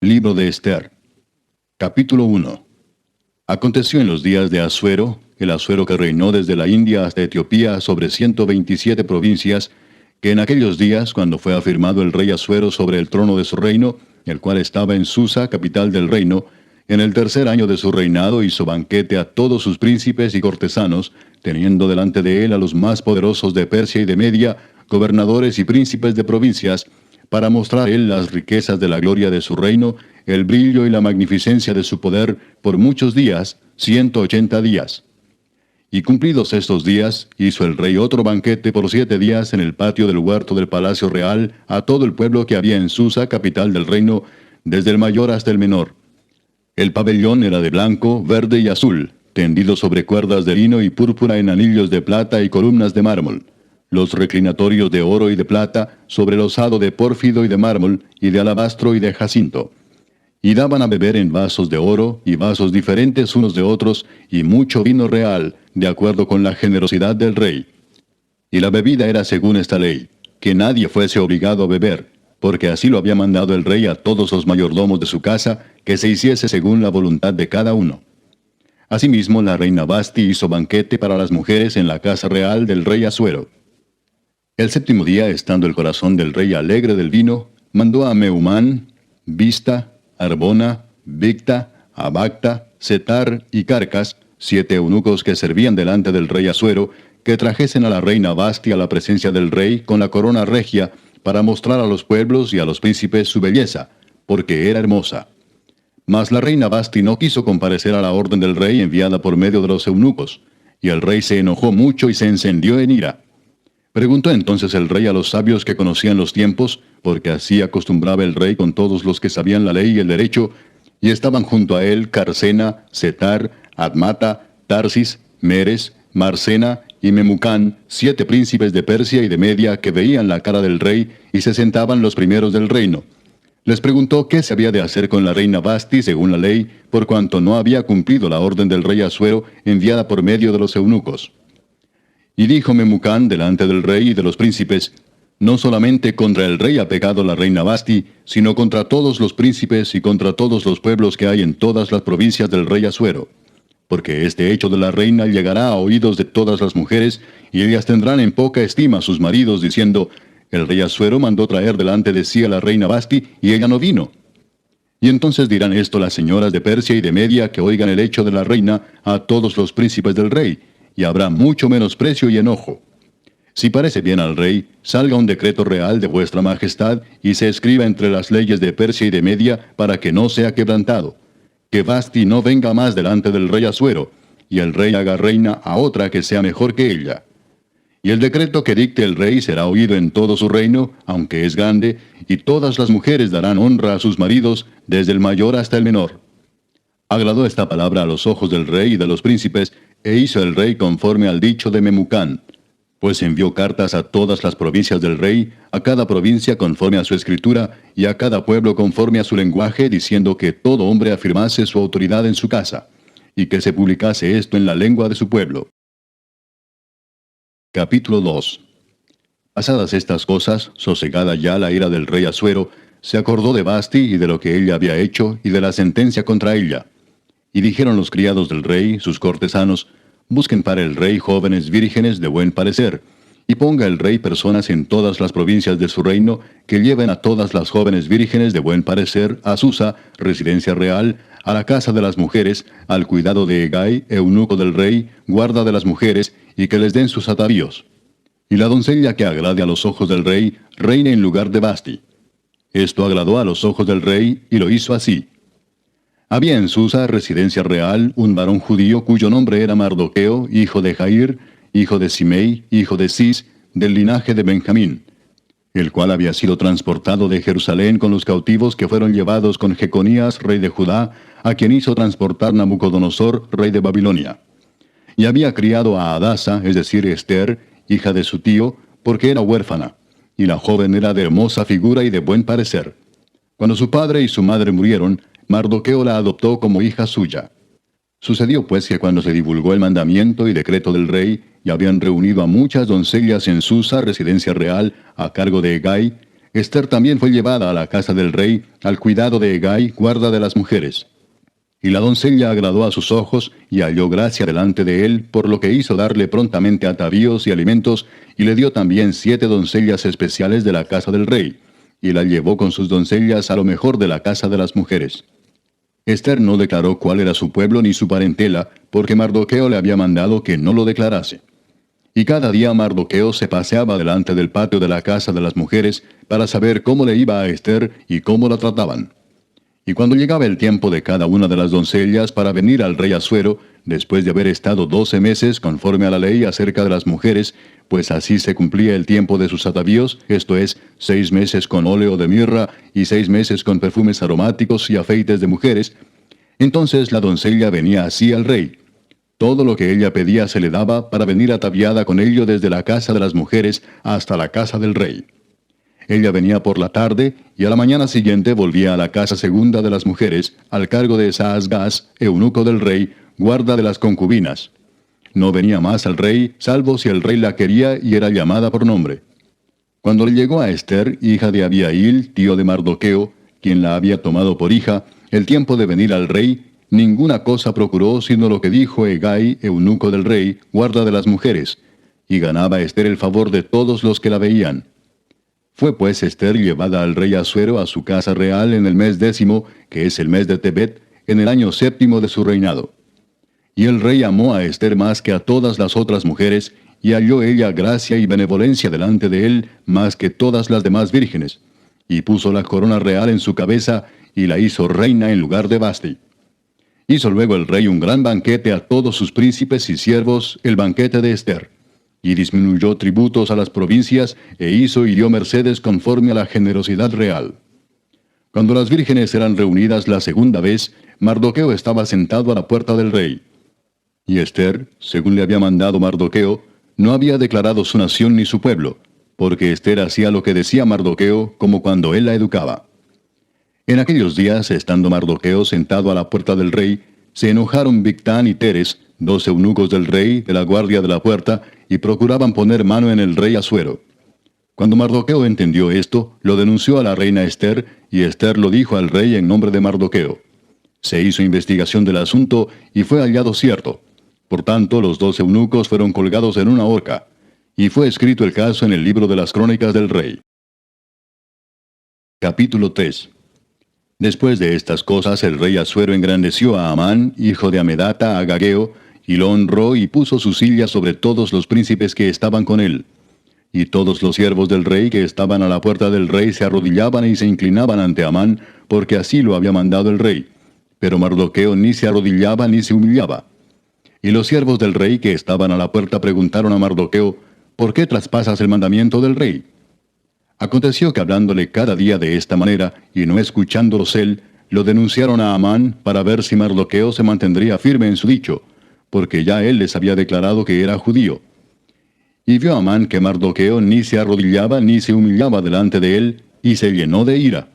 Libro de Ester. Capítulo 1. Aconteció en los días de Asuero, el Asuero que reinó desde la India hasta Etiopía sobre 127 provincias, que en aquellos días, cuando fue afirmado el rey Asuero sobre el trono de su reino, el cual estaba en Susa, capital del reino, en el tercer año de su reinado hizo banquete a todos sus príncipes y cortesanos, teniendo delante de él a los más poderosos de Persia y de Media, gobernadores y príncipes de provincias, para mostrar a él las riquezas de la gloria de su reino, el brillo y la magnificencia de su poder por muchos días, 180 días. Y cumplidos estos días, hizo el rey otro banquete por 7 días en el patio del huerto del palacio real a todo el pueblo que había en Susa, capital del reino, desde el mayor hasta el menor. El pabellón era de blanco, verde y azul, tendido sobre cuerdas de lino y púrpura en anillos de plata y columnas de mármol. Los reclinatorios de oro y de plata, sobre losado de pórfido y de mármol, y de alabastro y de jacinto. Y daban a beber en vasos de oro, y vasos diferentes unos de otros, y mucho vino real, de acuerdo con la generosidad del rey. Y la bebida era según esta ley, que nadie fuese obligado a beber, porque así lo había mandado el rey a todos los mayordomos de su casa, que se hiciese según la voluntad de cada uno. Asimismo, la reina Vasti hizo banquete para las mujeres en la casa real del rey Asuero. El séptimo día, estando el corazón del rey alegre del vino, mandó a Mehumán, Bista, Arbona, Bigta, Abagta, Setar y Carcas, 7 eunucos que servían delante del rey Asuero, que trajesen a la reina Vasti a la presencia del rey con la corona regia, para mostrar a los pueblos y a los príncipes su belleza, porque era hermosa. Mas la reina Vasti no quiso comparecer a la orden del rey enviada por medio de los eunucos, y el rey se enojó mucho y se encendió en ira. Preguntó entonces el rey a los sabios que conocían los tiempos, porque así acostumbraba el rey con todos los que sabían la ley y el derecho, y estaban junto a él Carsena, Setar, Admata, Tarsis, Meres, Marsena y Memucán, 7 príncipes de Persia y de Media que veían la cara del rey y se sentaban los primeros del reino. Les preguntó qué se había de hacer con la reina Vasti según la ley, por cuanto no había cumplido la orden del rey Asuero enviada por medio de los eunucos. Y dijo Memucán delante del rey y de los príncipes: no solamente contra el rey ha pecado la reina Vasti, sino contra todos los príncipes y contra todos los pueblos que hay en todas las provincias del rey Asuero. Porque este hecho de la reina llegará a oídos de todas las mujeres, y ellas tendrán en poca estima a sus maridos, diciendo: el rey Asuero mandó traer delante de sí a la reina Vasti, y ella no vino. Y entonces dirán esto las señoras de Persia y de Media que oigan el hecho de la reina a todos los príncipes del rey, y habrá mucho menosprecio y enojo. Si parece bien al rey, salga un decreto real de vuestra majestad, y se escriba entre las leyes de Persia y de Media, para que no sea quebrantado, que Vasti no venga más delante del rey Asuero, y el rey haga reina a otra que sea mejor que ella. Y el decreto que dicte el rey será oído en todo su reino, aunque es grande, y todas las mujeres darán honra a sus maridos, desde el mayor hasta el menor. Agradó esta palabra a los ojos del rey y de los príncipes, e hizo el rey conforme al dicho de Memucán, pues envió cartas a todas las provincias del rey, a cada provincia conforme a su escritura, y a cada pueblo conforme a su lenguaje, diciendo que todo hombre afirmase su autoridad en su casa, y que se publicase esto en la lengua de su pueblo. Capítulo 2. Pasadas estas cosas, sosegada ya la ira del rey Asuero, se acordó de Vasti y de lo que ella había hecho, y de la sentencia contra ella. Y dijeron los criados del rey, sus cortesanos: busquen para el rey jóvenes vírgenes de buen parecer, y ponga el rey personas en todas las provincias de su reino, que lleven a todas las jóvenes vírgenes de buen parecer a Susa, residencia real, a la casa de las mujeres, al cuidado de Hegai, eunuco del rey, guarda de las mujeres, y que les den sus atavíos. Y la doncella que agrade a los ojos del rey, reine en lugar de Vasti. Esto agradó a los ojos del rey, y lo hizo así. Había en Susa, residencia real, un varón judío cuyo nombre era Mardoqueo, hijo de Jair, hijo de Simei, hijo de Cis, del linaje de Benjamín, el cual había sido transportado de Jerusalén con los cautivos que fueron llevados con Jeconías, rey de Judá, a quien hizo transportar Nabucodonosor, rey de Babilonia. Y había criado a Hadasa, es decir, Ester, hija de su tío, porque era huérfana, y la joven era de hermosa figura y de buen parecer. Cuando su padre y su madre murieron, Mardoqueo la adoptó como hija suya. Sucedió pues que cuando se divulgó el mandamiento y decreto del rey, y habían reunido a muchas doncellas en Susa, residencia real, a cargo de Hegai, Esther también fue llevada a la casa del rey, al cuidado de Hegai, guarda de las mujeres. Y la doncella agradó a sus ojos, y halló gracia delante de él, por lo que hizo darle prontamente atavíos y alimentos, y le dio también 7 doncellas especiales de la casa del rey, y la llevó con sus doncellas a lo mejor de la casa de las mujeres. Esther no declaró cuál era su pueblo ni su parentela, porque Mardoqueo le había mandado que no lo declarase. Y cada día Mardoqueo se paseaba delante del patio de la casa de las mujeres para saber cómo le iba a Esther y cómo la trataban. Y cuando llegaba el tiempo de cada una de las doncellas para venir al rey Asuero, después de haber estado 12 meses conforme a la ley acerca de las mujeres, pues así se cumplía el tiempo de sus atavíos, esto es, 6 meses con óleo de mirra y 6 meses con perfumes aromáticos y afeites de mujeres, entonces la doncella venía así al rey. Todo lo que ella pedía se le daba para venir ataviada con ello desde la casa de las mujeres hasta la casa del rey. Ella venía por la tarde, y a la mañana siguiente volvía a la casa segunda de las mujeres, al cargo de Saasgaz, eunuco del rey, guarda de las concubinas. No venía más al rey, salvo si el rey la quería y era llamada por nombre. Cuando le llegó a Esther, hija de Abihail, tío de Mardoqueo, quien la había tomado por hija, el tiempo de venir al rey, ninguna cosa procuró sino lo que dijo Hegai, eunuco del rey, guarda de las mujeres, y ganaba Esther el favor de todos los que la veían. Fue pues Esther llevada al rey Asuero a su casa real en el mes 10, que es el mes de Tebet, en el año 7 de su reinado. Y el rey amó a Esther más que a todas las otras mujeres, y halló ella gracia y benevolencia delante de él más que todas las demás vírgenes, y puso la corona real en su cabeza, y la hizo reina en lugar de Vasti. Hizo luego el rey un gran banquete a todos sus príncipes y siervos, el banquete de Esther. Y disminuyó tributos a las provincias, e hizo y dio mercedes conforme a la generosidad real. Cuando las vírgenes eran reunidas la segunda vez, Mardoqueo estaba sentado a la puerta del rey. Y Esther, según le había mandado Mardoqueo, no había declarado su nación ni su pueblo, porque Esther hacía lo que decía Mardoqueo, como cuando él la educaba. En aquellos días, estando Mardoqueo sentado a la puerta del rey, se enojaron Bigtán y Teres, 2 eunucos del rey, de la guardia de la puerta, y procuraban poner mano en el rey Asuero. Cuando Mardoqueo entendió esto, lo denunció a la reina Esther, y Esther lo dijo al rey en nombre de Mardoqueo. Se hizo investigación del asunto, y fue hallado cierto. Por tanto, los 2 eunucos fueron colgados en una horca, y fue escrito el caso en el libro de las crónicas del rey. Capítulo 3. Después de estas cosas, el rey Asuero engrandeció a Amán, hijo de Amedata, agageo, y lo honró y puso su silla sobre todos los príncipes que estaban con él. Y todos los siervos del rey que estaban a la puerta del rey se arrodillaban y se inclinaban ante Amán, porque así lo había mandado el rey. Pero Mardoqueo ni se arrodillaba ni se humillaba. Y los siervos del rey que estaban a la puerta preguntaron a Mardoqueo, ¿por qué traspasas el mandamiento del rey? Aconteció que hablándole cada día de esta manera, y no escuchándolos él, lo denunciaron a Amán para ver si Mardoqueo se mantendría firme en su dicho, porque ya él les había declarado que era judío. Y vio Amán que Mardoqueo ni se arrodillaba ni se humillaba delante de él, y se llenó de ira.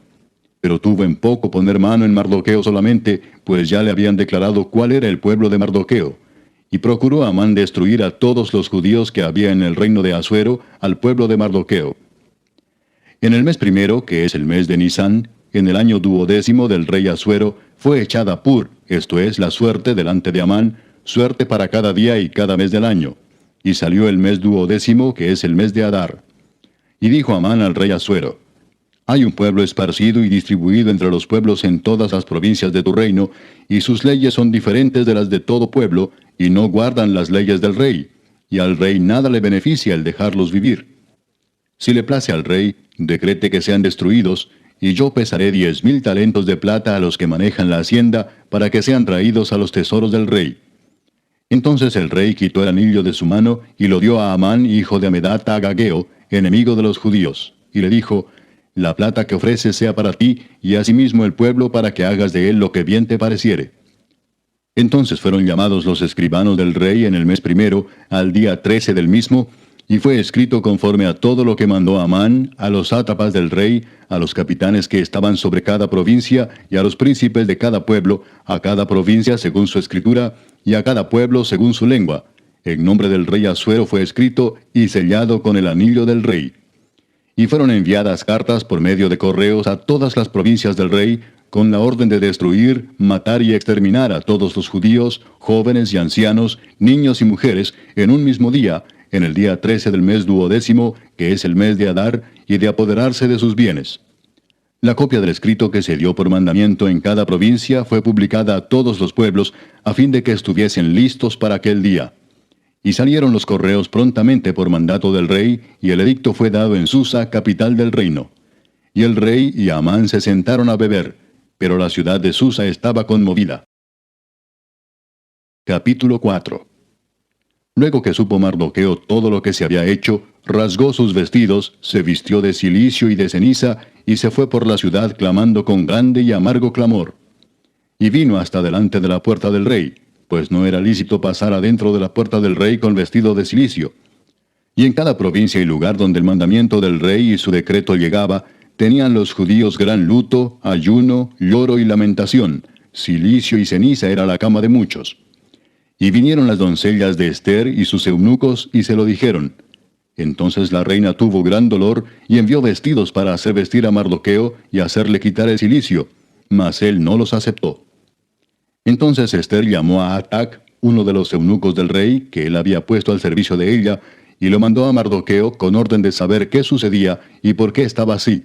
Pero tuvo en poco poner mano en Mardoqueo solamente, pues ya le habían declarado cuál era el pueblo de Mardoqueo. Y procuró Amán destruir a todos los judíos que había en el reino de Asuero, al pueblo de Mardoqueo. En el mes primero, que es el mes de Nisán, en el año 12 del rey Asuero, fue echada Pur, esto es, la suerte delante de Amán, suerte para cada día y cada mes del año. Y salió el mes 12, que es el mes de Adar. Y dijo Amán al rey Asuero: hay un pueblo esparcido y distribuido entre los pueblos en todas las provincias de tu reino, y sus leyes son diferentes de las de todo pueblo, y no guardan las leyes del rey, y al rey nada le beneficia el dejarlos vivir. Si le place al rey, decrete que sean destruidos, y yo pesaré 10,000 talentos de plata a los que manejan la hacienda, para que sean traídos a los tesoros del rey. Entonces el rey quitó el anillo de su mano, y lo dio a Amán, hijo de Amedata, agageo, enemigo de los judíos, y le dijo: la plata que ofreces sea para ti, y asimismo el pueblo, para que hagas de él lo que bien te pareciere. Entonces fueron llamados los escribanos del rey en el mes primero, al día 13 del mismo, y fue escrito conforme a todo lo que mandó Amán, a los sátrapas del rey, a los capitanes que estaban sobre cada provincia, y a los príncipes de cada pueblo, a cada provincia según su escritura, y a cada pueblo según su lengua. En nombre del rey Asuero fue escrito y sellado con el anillo del rey. Y fueron enviadas cartas por medio de correos a todas las provincias del rey, con la orden de destruir, matar y exterminar a todos los judíos, jóvenes y ancianos, niños y mujeres, en un mismo día, en el día 13 del mes 12º, que es el mes de Adar, y de apoderarse de sus bienes. La copia del escrito que se dio por mandamiento en cada provincia fue publicada a todos los pueblos, a fin de que estuviesen listos para aquel día. Y salieron los correos prontamente por mandato del rey, y el edicto fue dado en Susa, capital del reino. Y el rey y Amán se sentaron a beber, pero la ciudad de Susa estaba conmovida. Capítulo 4. Luego que supo Mardoqueo todo lo que se había hecho, rasgó sus vestidos, se vistió de cilicio y de ceniza, y se fue por la ciudad clamando con grande y amargo clamor. Y vino hasta delante de la puerta del rey, pues no era lícito pasar adentro de la puerta del rey con vestido de cilicio. Y en cada provincia y lugar donde el mandamiento del rey y su decreto llegaba, tenían los judíos gran luto, ayuno, lloro y lamentación. Cilicio y ceniza era la cama de muchos. Y vinieron las doncellas de Ester y sus eunucos y se lo dijeron. Entonces la reina tuvo gran dolor y envió vestidos para hacer vestir a Mardoqueo y hacerle quitar el cilicio, mas él no los aceptó. Entonces Ester llamó a Atac, uno de los eunucos del rey, que él había puesto al servicio de ella, y lo mandó a Mardoqueo con orden de saber qué sucedía y por qué estaba así.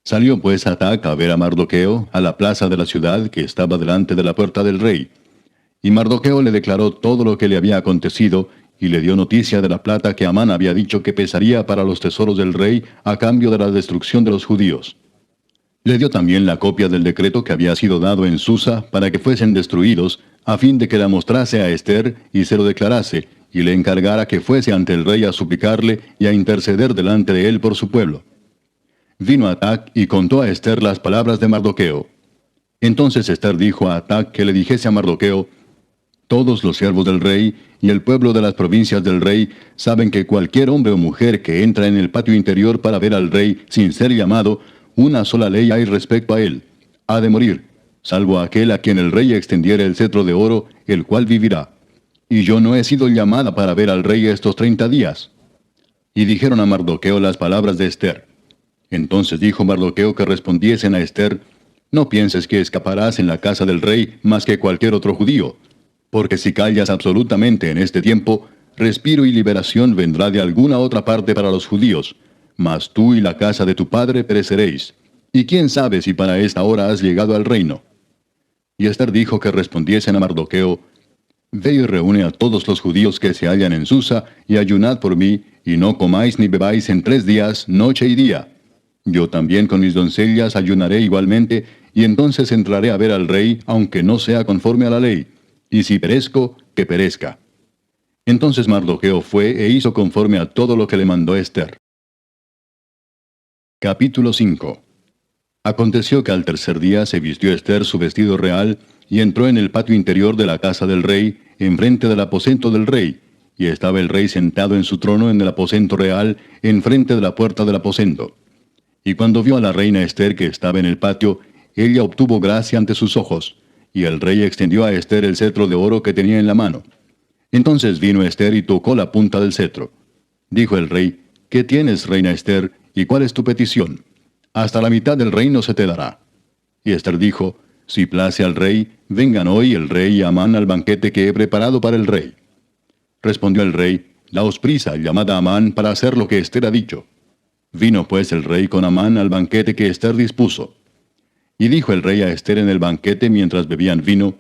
Salió pues Atac a ver a Mardoqueo a la plaza de la ciudad que estaba delante de la puerta del rey. Y Mardoqueo le declaró todo lo que le había acontecido, y le dio noticia de la plata que Amán había dicho que pesaría para los tesoros del rey a cambio de la destrucción de los judíos. Le dio también la copia del decreto que había sido dado en Susa para que fuesen destruidos, a fin de que la mostrase a Ester y se lo declarase, y le encargara que fuese ante el rey a suplicarle y a interceder delante de él por su pueblo. Vino Atac y contó a Ester las palabras de Mardoqueo. Entonces Ester dijo a Atac que le dijese a Mardoqueo: todos los siervos del rey y el pueblo de las provincias del rey saben que cualquier hombre o mujer que entra en el patio interior para ver al rey sin ser llamado, una sola ley hay respecto a él: ha de morir, salvo aquel a quien el rey extendiere el cetro de oro, el cual vivirá. Y yo no he sido llamada para ver al rey estos 30 días. Y dijeron a Mardoqueo las palabras de Ester. Entonces dijo Mardoqueo que respondiesen a Ester: no pienses que escaparás en la casa del rey más que cualquier otro judío, porque si callas absolutamente en este tiempo, respiro y liberación vendrá de alguna otra parte para los judíos, mas tú y la casa de tu padre pereceréis. Y quién sabe si para esta hora has llegado al reino. Y Ester dijo que respondiesen a Mardoqueo: ve y reúne a todos los judíos que se hallan en Susa, y ayunad por mí, y no comáis ni bebáis en 3 días, noche y día. Yo también con mis doncellas ayunaré igualmente, y entonces entraré a ver al rey, aunque no sea conforme a la ley. Y si perezco, que perezca. Entonces Mardoqueo fue e hizo conforme a todo lo que le mandó Ester. Capítulo 5. Aconteció que al tercer día se vistió Ester su vestido real, y entró en el patio interior de la casa del rey, enfrente del aposento del rey, y estaba el rey sentado en su trono en el aposento real, enfrente de la puerta del aposento. Y cuando vio a la reina Ester que estaba en el patio, ella obtuvo gracia ante sus ojos, y el rey extendió a Ester el cetro de oro que tenía en la mano. Entonces vino Ester y tocó la punta del cetro. Dijo el rey: ¿qué tienes, reina Ester, y cuál es tu petición? Hasta la mitad del reino se te dará. Y Ester dijo: si place al rey, vengan hoy el rey y Amán al banquete que he preparado para el rey. Respondió el rey: daos prisa, llamad a Amán para hacer lo que Ester ha dicho. Vino pues el rey con Amán al banquete que Ester dispuso. Y dijo el rey a Ester en el banquete mientras bebían vino: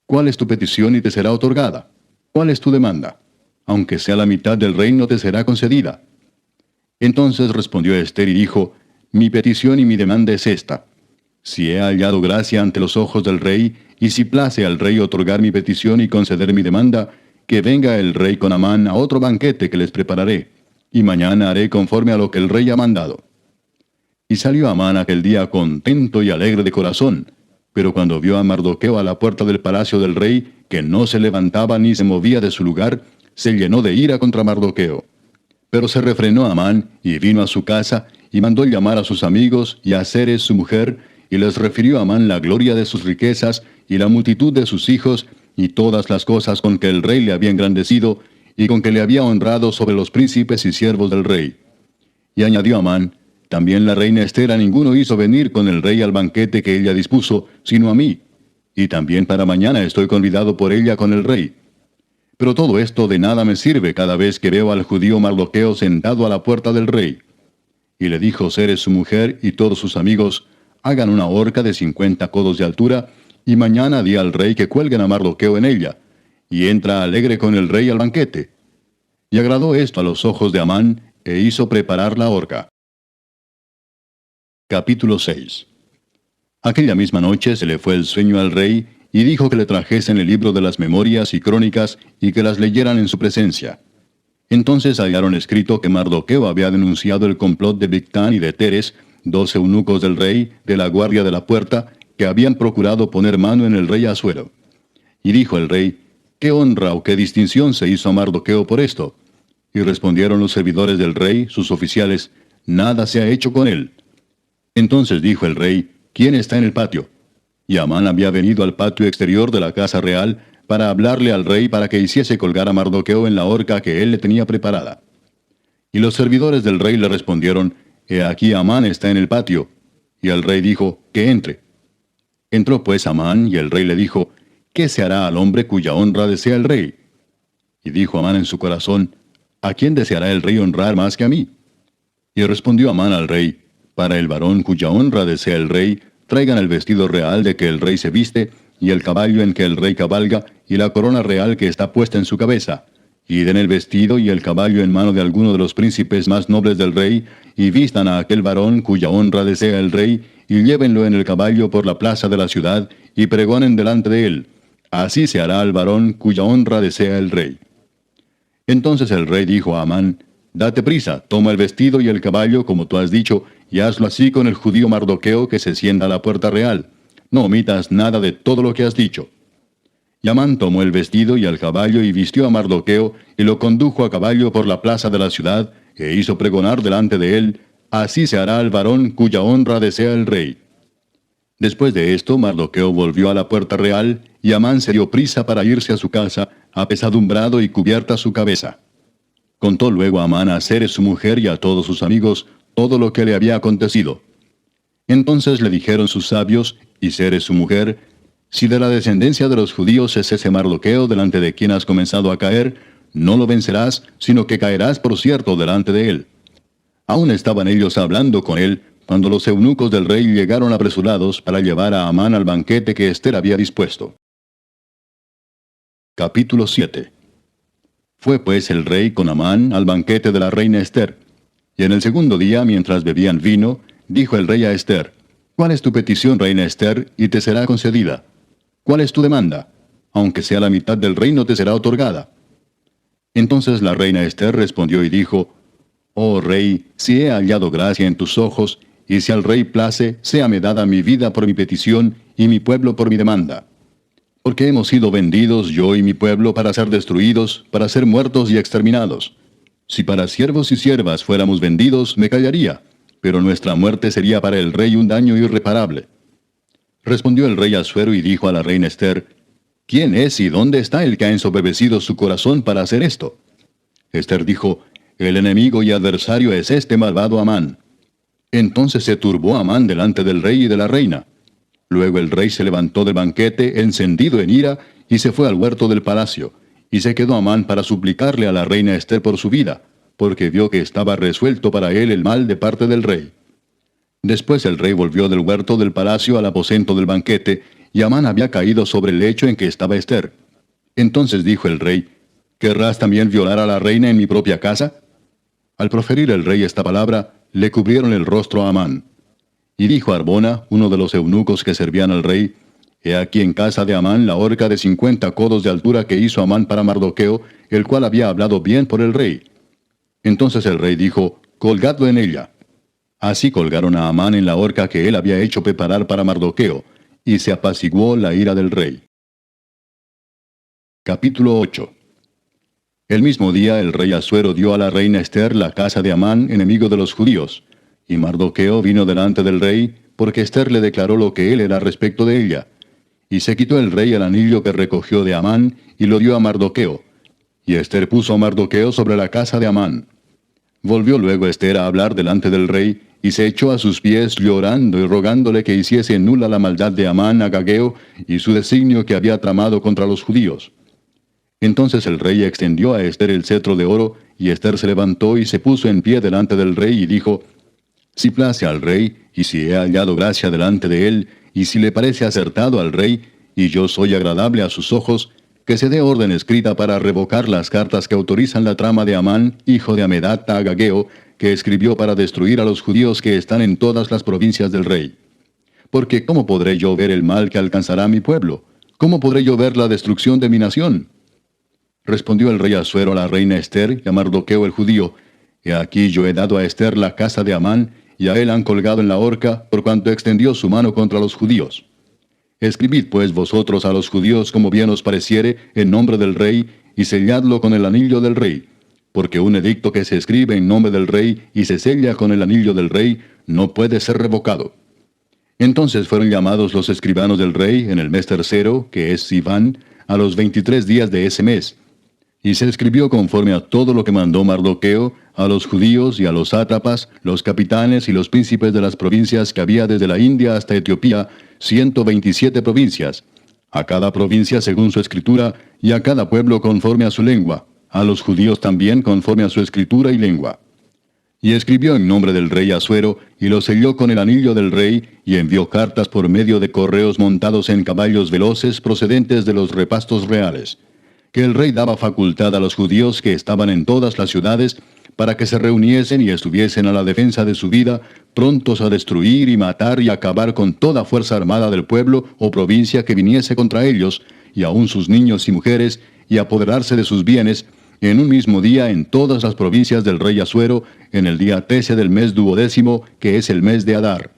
¿cuál es tu petición y te será otorgada? ¿Cuál es tu demanda? Aunque sea la mitad del reino te será concedida. Entonces respondió Ester y dijo: mi petición y mi demanda es esta: si he hallado gracia ante los ojos del rey, y si place al rey otorgar mi petición y conceder mi demanda, que venga el rey con Amán a otro banquete que les prepararé, y mañana haré conforme a lo que el rey ha mandado. Y salió Amán aquel día contento y alegre de corazón, pero cuando vio a Mardoqueo a la puerta del palacio del rey, que no se levantaba ni se movía de su lugar, se llenó de ira contra Mardoqueo. Pero se refrenó Amán, y vino a su casa, y mandó llamar a sus amigos y a Zeres su mujer, y les refirió a Amán la gloria de sus riquezas, y la multitud de sus hijos, y todas las cosas con que el rey le había engrandecido, y con que le había honrado sobre los príncipes y siervos del rey. Y añadió Amán: también la reina Esther a ninguno hizo venir con el rey al banquete que ella dispuso, sino a mí. Y también para mañana estoy convidado por ella con el rey. Pero todo esto de nada me sirve cada vez que veo al judío Mardoqueo sentado a la puerta del rey. Y le dijo Zeres su mujer y todos sus amigos: hagan una horca de 50 codos de altura, y mañana di al rey que cuelguen a Mardoqueo en ella, y entra alegre con el rey al banquete. Y agradó esto a los ojos de Amán, e hizo preparar la horca. Capítulo 6. Aquella misma noche se le fue el sueño al rey, y dijo que le trajesen el libro de las memorias y crónicas, y que las leyeran en su presencia. Entonces hallaron escrito que Mardoqueo había denunciado el complot de Bigtán y de Teres, 2 eunucos del rey, de la guardia de la puerta, que habían procurado poner mano en el rey Asuero. Y dijo el rey: ¿qué honra o qué distinción se hizo a Mardoqueo por esto? Y respondieron los servidores del rey, sus oficiales: nada se ha hecho con él. Entonces dijo el rey: ¿quién está en el patio? Y Amán había venido al patio exterior de la casa real para hablarle al rey para que hiciese colgar a Mardoqueo en la horca que él le tenía preparada. Y los servidores del rey le respondieron: he aquí Amán está en el patio. Y el rey dijo: que entre. Entró pues Amán, y el rey le dijo: ¿qué se hará al hombre cuya honra desea el rey? Y dijo Amán en su corazón: ¿a quién deseará el rey honrar más que a mí? Y respondió Amán al rey: para el varón cuya honra desea el rey, traigan el vestido real de que el rey se viste, y el caballo en que el rey cabalga, y la corona real que está puesta en su cabeza. Y den el vestido y el caballo en mano de alguno de los príncipes más nobles del rey, y vistan a aquel varón cuya honra desea el rey, y llévenlo en el caballo por la plaza de la ciudad, y pregonen delante de él: así se hará al varón cuya honra desea el rey. Entonces el rey dijo a Amán: date prisa, toma el vestido y el caballo como tú has dicho, y hazlo así con el judío Mardoqueo que se sienta a la puerta real. No omitas nada de todo lo que has dicho. Y Amán tomó el vestido y el caballo y vistió a Mardoqueo, y lo condujo a caballo por la plaza de la ciudad, e hizo pregonar delante de él: así se hará al varón cuya honra desea el rey. Después de esto, Mardoqueo volvió a la puerta real, y Amán se dio prisa para irse a su casa, apesadumbrado y cubierta su cabeza. Contó luego Amán a Zeres su mujer y a todos sus amigos todo lo que le había acontecido. Entonces le dijeron sus sabios, y Zeres su mujer: si de la descendencia de los judíos es ese Mardoqueo delante de quien has comenzado a caer, no lo vencerás, sino que caerás por cierto delante de él. Aún estaban ellos hablando con él, cuando los eunucos del rey llegaron apresurados para llevar a Amán al banquete que Ester había dispuesto. Capítulo 7. Fue pues el rey con Amán al banquete de la reina Ester. Y en el segundo día, mientras bebían vino, dijo el rey a Ester: ¿cuál es tu petición, reina Ester, y te será concedida? ¿Cuál es tu demanda? Aunque sea la mitad del reino, te será otorgada. Entonces la reina Ester respondió y dijo: oh rey, si he hallado gracia en tus ojos, y si al rey place, séame dada mi vida por mi petición, y mi pueblo por mi demanda. Porque hemos sido vendidos, yo y mi pueblo, para ser destruidos, para ser muertos y exterminados. Si para siervos y siervas fuéramos vendidos, me callaría, pero nuestra muerte sería para el rey un daño irreparable. Respondió el rey Asuero y dijo a la reina Ester: ¿quién es y dónde está el que ha ensoberbecido su corazón para hacer esto? Ester dijo: el enemigo y adversario es este malvado Amán. Entonces se turbó Amán delante del rey y de la reina. Luego el rey se levantó del banquete, encendido en ira, y se fue al huerto del palacio, y se quedó Amán para suplicarle a la reina Ester por su vida, porque vio que estaba resuelto para él el mal de parte del rey. Después el rey volvió del huerto del palacio al aposento del banquete, y Amán había caído sobre el lecho en que estaba Ester. Entonces dijo el rey: ¿querrás también violar a la reina en mi propia casa? Al proferir el rey esta palabra, le cubrieron el rostro a Amán. Y dijo Arbona, uno de los eunucos que servían al rey: he aquí en casa de Amán la horca de 50 codos de altura que hizo Amán para Mardoqueo, el cual había hablado bien por el rey. Entonces el rey dijo: colgadlo en ella. Así colgaron a Amán en la horca que él había hecho preparar para Mardoqueo, y se apaciguó la ira del rey. Capítulo 8. El mismo día el rey Asuero dio a la reina Ester la casa de Amán, enemigo de los judíos. Y Mardoqueo vino delante del rey, porque Ester le declaró lo que él era respecto de ella. Y se quitó el rey el anillo que recogió de Amán, y lo dio a Mardoqueo. Y Ester puso a Mardoqueo sobre la casa de Amán. Volvió luego Ester a hablar delante del rey, y se echó a sus pies llorando y rogándole que hiciese nula la maldad de Amán agageo y su designio que había tramado contra los judíos. Entonces el rey extendió a Ester el cetro de oro, y Ester se levantó y se puso en pie delante del rey y dijo: Si place al rey, y si he hallado gracia delante de él, y si le parece acertado al rey, y yo soy agradable a sus ojos, que se dé orden escrita para revocar las cartas que autorizan la trama de Amán, hijo de Amedata agageo, que escribió para destruir a los judíos que están en todas las provincias del rey. Porque ¿cómo podré yo ver el mal que alcanzará a mi pueblo? ¿Cómo podré yo ver la destrucción de mi nación? Respondió el rey Asuero a la reina Ester y a Mardoqueo el judío: He aquí yo he dado a Ester la casa de Amán, y a él han colgado en la horca, por cuanto extendió su mano contra los judíos. Escribid pues vosotros a los judíos como bien os pareciere, en nombre del rey, y selladlo con el anillo del rey. Porque un edicto que se escribe en nombre del rey y se sella con el anillo del rey, no puede ser revocado. Entonces fueron llamados los escribanos del rey en el mes tercero, que es Sivan, a los 23 días de ese mes. Y se escribió conforme a todo lo que mandó Mardoqueo, a los judíos y a los sátrapas, los capitanes y los príncipes de las provincias que había desde la India hasta Etiopía, 127 provincias, a cada provincia según su escritura, y a cada pueblo conforme a su lengua, a los judíos también conforme a su escritura y lengua. Y escribió en nombre del rey Asuero, y lo selló con el anillo del rey, y envió cartas por medio de correos montados en caballos veloces procedentes de los repastos reales, que el rey daba facultad a los judíos que estaban en todas las ciudades, para que se reuniesen y estuviesen a la defensa de su vida, prontos a destruir y matar y acabar con toda fuerza armada del pueblo o provincia que viniese contra ellos, y aun sus niños y mujeres, y apoderarse de sus bienes, en un mismo día en todas las provincias del rey Asuero, en el día 13 del mes 12º, que es el mes de Adar.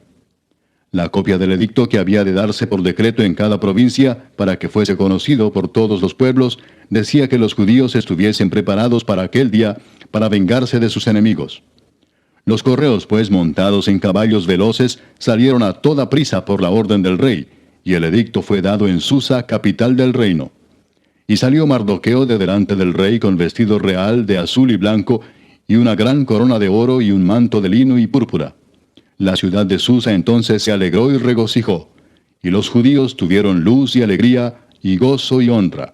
La copia del edicto que había de darse por decreto en cada provincia, para que fuese conocido por todos los pueblos, decía que los judíos estuviesen preparados para aquel día, para vengarse de sus enemigos. Los correos, pues, montados en caballos veloces, salieron a toda prisa por la orden del rey, y el edicto fue dado en Susa, capital del reino. Y salió Mardoqueo de delante del rey con vestido real de azul y blanco, y una gran corona de oro y un manto de lino y púrpura. La ciudad de Susa entonces se alegró y regocijó, y los judíos tuvieron luz y alegría, y gozo y honra.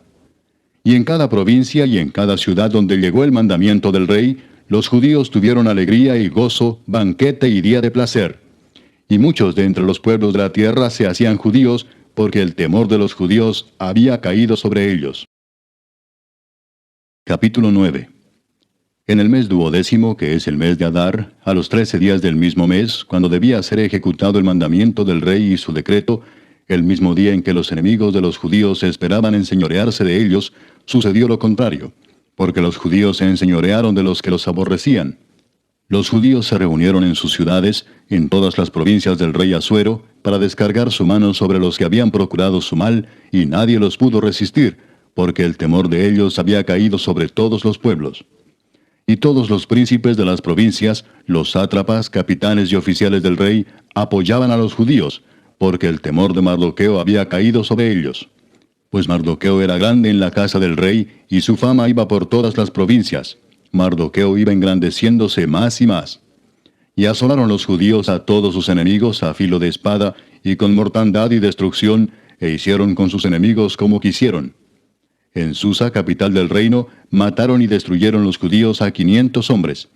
Y en cada provincia y en cada ciudad donde llegó el mandamiento del rey, los judíos tuvieron alegría y gozo, banquete y día de placer. Y muchos de entre los pueblos de la tierra se hacían judíos, porque el temor de los judíos había caído sobre ellos. Capítulo 9. En el mes 12º, que es el mes de Adar, a los 13 días del mismo mes, cuando debía ser ejecutado el mandamiento del rey y su decreto, el mismo día en que los enemigos de los judíos esperaban enseñorearse de ellos, sucedió lo contrario, porque los judíos se enseñorearon de los que los aborrecían. Los judíos se reunieron en sus ciudades, en todas las provincias del rey Asuero, para descargar su mano sobre los que habían procurado su mal, y nadie los pudo resistir, porque el temor de ellos había caído sobre todos los pueblos. Y todos los príncipes de las provincias, los sátrapas, capitanes y oficiales del rey, apoyaban a los judíos, porque el temor de Mardoqueo había caído sobre ellos. Pues Mardoqueo era grande en la casa del rey, y su fama iba por todas las provincias. Mardoqueo iba engrandeciéndose más y más. Y asolaron los judíos a todos sus enemigos a filo de espada, y con mortandad y destrucción, e hicieron con sus enemigos como quisieron. En Susa, capital del reino, mataron y destruyeron los judíos a 500 hombres.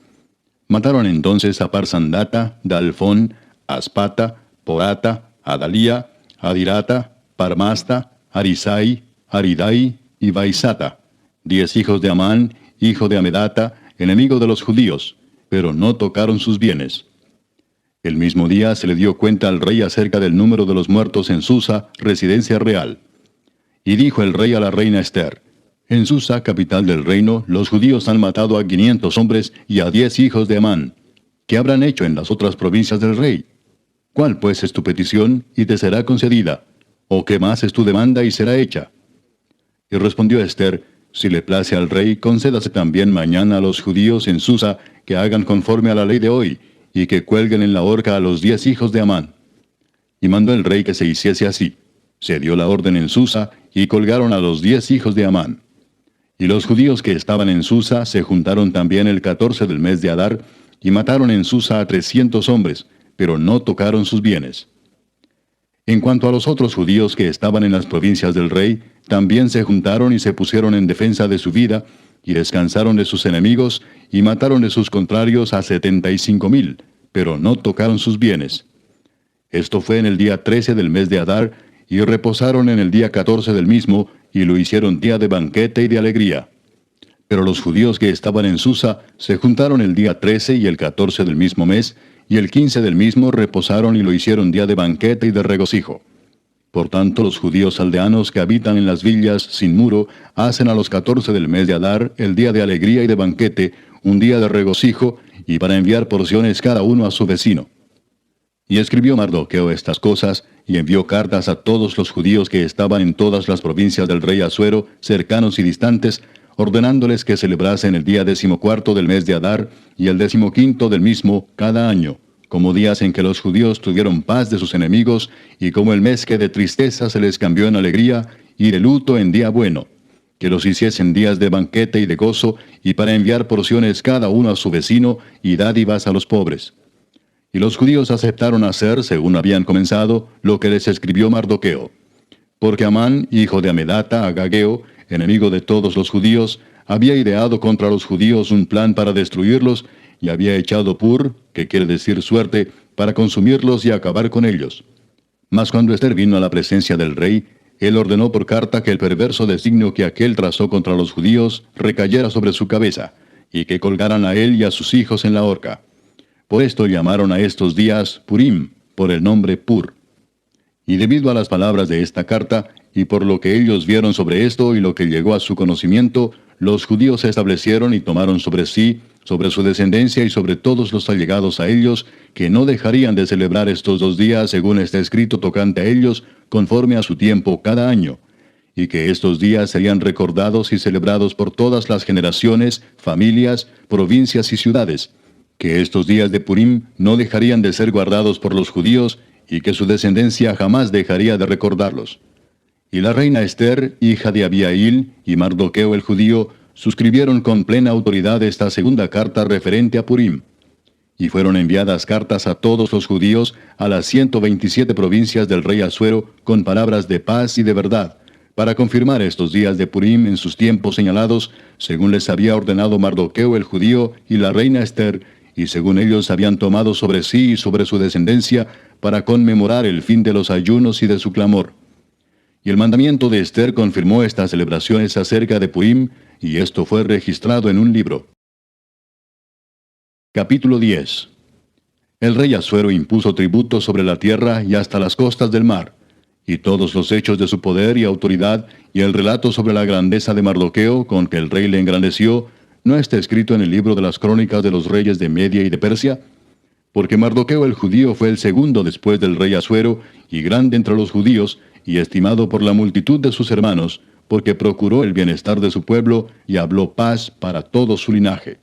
Mataron entonces a Parsandata, Dalfón, Aspata, Porata, Adalía, Adirata, Parmasta, Arisai, Aridai y Baisata, 10 hijos de Amán, hijo de Amedata, enemigo de los judíos, pero no tocaron sus bienes. El mismo día se le dio cuenta al rey acerca del número de los muertos en Susa, residencia real. Y dijo el rey a la reina Ester: En Susa, capital del reino, los judíos han matado a 500 hombres y a 10 hijos de Amán. ¿Qué habrán hecho en las otras provincias del rey? ¿Cuál pues es tu petición, y te será concedida? ¿O qué más es tu demanda, y será hecha? Y respondió Ester: Si le place al rey, concédase también mañana a los judíos en Susa que hagan conforme a la ley de hoy, y que cuelguen en la horca a los 10 hijos de Amán. Y mandó el rey que se hiciese así. Se dio la orden en Susa, y colgaron a los 10 hijos de Amán. Y los judíos que estaban en Susa se juntaron también el 14 del mes de Adar, y mataron en Susa a 300 hombres, pero no tocaron sus bienes. En cuanto a los otros judíos que estaban en las provincias del rey, también se juntaron y se pusieron en defensa de su vida, y descansaron de sus enemigos, y mataron de sus contrarios a 75,000, pero no tocaron sus bienes. Esto fue en el día 13 del mes de Adar, y reposaron en el día 14 del mismo, y lo hicieron día de banquete y de alegría. Pero los judíos que estaban en Susa se juntaron el día 13 y el 14 del mismo mes, y el 15 del mismo reposaron y lo hicieron día de banquete y de regocijo. Por tanto, los judíos aldeanos que habitan en las villas sin muro hacen a los 14 del mes de Adar el día de alegría y de banquete, un día de regocijo, y para enviar porciones cada uno a su vecino. Y escribió Mardoqueo estas cosas, y envió cartas a todos los judíos que estaban en todas las provincias del rey Asuero, cercanos y distantes, ordenándoles que celebrasen el día 14 del mes de Adar y el 15 del mismo cada año, como días en que los judíos tuvieron paz de sus enemigos, y como el mes que de tristeza se les cambió en alegría, y de luto en día bueno, que los hiciesen días de banquete y de gozo, y para enviar porciones cada uno a su vecino, y dádivas a los pobres. Y los judíos aceptaron hacer, según habían comenzado, lo que les escribió Mardoqueo. Porque Amán, hijo de Amedata, agageo, enemigo de todos los judíos, había ideado contra los judíos un plan para destruirlos, y había echado pur, que quiere decir suerte, para consumirlos y acabar con ellos. Mas cuando Ester vino a la presencia del rey, él ordenó por carta que el perverso designio que aquél trazó contra los judíos recayera sobre su cabeza, y que colgaran a él y a sus hijos en la horca. Por esto llamaron a estos días Purim, por el nombre Pur. Y debido a las palabras de esta carta, y por lo que ellos vieron sobre esto y lo que llegó a su conocimiento, los judíos se establecieron y tomaron sobre sí, sobre su descendencia y sobre todos los allegados a ellos, que no dejarían de celebrar estos 2 días según está escrito tocante a ellos, conforme a su tiempo cada año, y que estos días serían recordados y celebrados por todas las generaciones, familias, provincias y ciudades, que estos días de Purim no dejarían de ser guardados por los judíos, y que su descendencia jamás dejaría de recordarlos. Y la reina Ester, hija de Abihail, y Mardoqueo el judío, suscribieron con plena autoridad esta segunda carta referente a Purim. Y fueron enviadas cartas a todos los judíos, a las 127 provincias del rey Asuero, con palabras de paz y de verdad, para confirmar estos días de Purim en sus tiempos señalados, según les había ordenado Mardoqueo el judío y la reina Ester, y según ellos habían tomado sobre sí y sobre su descendencia, para conmemorar el fin de los ayunos y de su clamor. Y el mandamiento de Ester confirmó estas celebraciones acerca de Purim, y esto fue registrado en un libro. Capítulo 10. El rey Asuero impuso tributo sobre la tierra y hasta las costas del mar, y todos los hechos de su poder y autoridad, y el relato sobre la grandeza de Mardoqueo, con que el rey le engrandeció, ¿no está escrito en el libro de las crónicas de los reyes de Media y de Persia? Porque Mardoqueo el judío fue el segundo después del rey Asuero, y grande entre los judíos, y estimado por la multitud de sus hermanos, porque procuró el bienestar de su pueblo, y habló paz para todo su linaje.